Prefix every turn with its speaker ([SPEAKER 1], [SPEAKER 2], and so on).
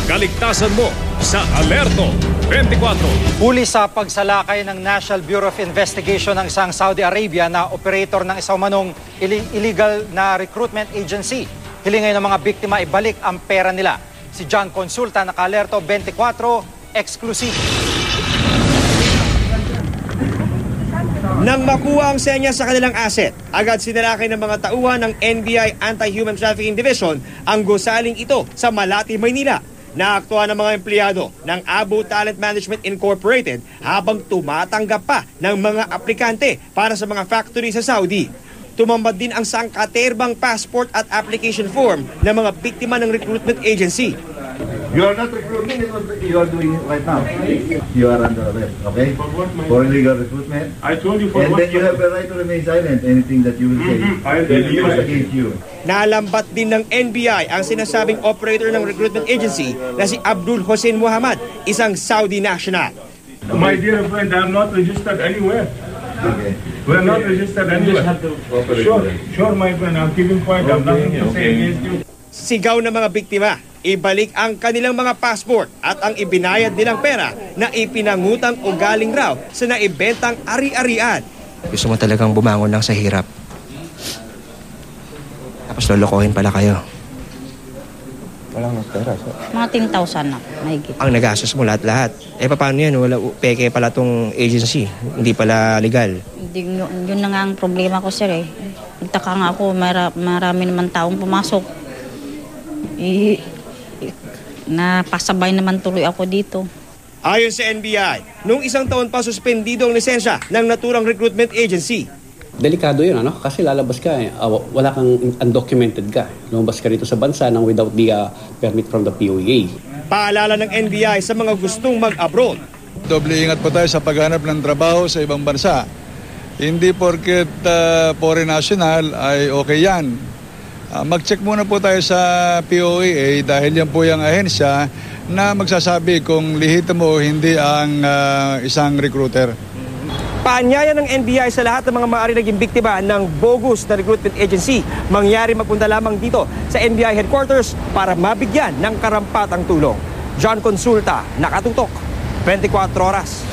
[SPEAKER 1] kaligtasan mo sa Alerto 24.
[SPEAKER 2] Huli sa pagsalakay ng National Bureau of Investigation ng isang Saudi Arabia na operator ng isang manong illegal na recruitment agency. Hilingay ng mga biktima ibalik ang pera nila. Si John Consulta, naka-Alerto 24, exclusive.
[SPEAKER 3] Nang makuha ang senya sa kanilang asset, agad sinalakay ng mga tauhan ng NBI Anti-Human Trafficking Division ang gusaling ito sa Malati, Maynila. Naaktuhan ng mga empleyado ng Abu Talent Management Incorporated habang tumatanggap pa ng mga aplikante para sa mga factory sa Saudi. Tumambad din ang sangkaterbang passport at application form ng mga biktima ng recruitment agency.
[SPEAKER 4] You are not recruiting, it's what you are doing right now. You are under arrest, okay? For illegal recruitment.
[SPEAKER 5] I told you for
[SPEAKER 4] and then you have the right to remain silent. Anything that you will say will be used against you.
[SPEAKER 3] Nalambat din ng NBI ang sinasabing operator ng recruitment agency na si Abdul Hussein Muhammad, isang Saudi national.
[SPEAKER 5] My dear friend, I'm not registered anywhere.
[SPEAKER 4] Okay.
[SPEAKER 5] We're not registered anywhere. Sure, my friend, I'm keeping quiet. I'm nothing to say against you.
[SPEAKER 3] Sigaw ng mga biktima, ibalik ang kanilang mga passport at ang ibinayad nilang pera na ipinangutang o galing raw sa naibentang ari-arian.
[SPEAKER 6] Gusto mo talagang bumangon lang sa hirap. Tapos lolokohin pala kayo.
[SPEAKER 7] Walang pera.
[SPEAKER 8] Mga 10,000 na, mahigit.
[SPEAKER 6] Ang nagastos mo lahat-lahat. Paano yan? Wala, peke pala tong agency. Hindi pala legal.
[SPEAKER 8] Yun na nga ang problema ko, sir. Nagtaka nga ako, marami naman taong pumasok. Napasabay naman tuloy ako dito.
[SPEAKER 3] Ayon sa NBI, noong isang taon pa suspendido ang lisensya ng naturang recruitment agency.
[SPEAKER 7] Delikado yun, ano? Kasi lalabas ka, wala kang undocumented ka. Lumabas ka rito sa bansa nang without the permit from the POEA.
[SPEAKER 3] Paalala ng NBI sa mga gustong mag-abroad.
[SPEAKER 9] Doble ingat po tayo sa paghanap ng trabaho sa ibang bansa. Hindi porket foreign national ay okay yan. Mag-check muna po tayo sa POEA dahil yan po yung ahensya na magsasabi kung lihito mo o hindi ang isang recruiter.
[SPEAKER 3] Paanyaya ng NBI sa lahat ng mga maaari naging biktima ng bogus na recruitment agency. Mangyari magpunta lamang dito sa NBI headquarters para mabigyan ng karampatang tulong. John Consulta, nakatutok, 24 oras.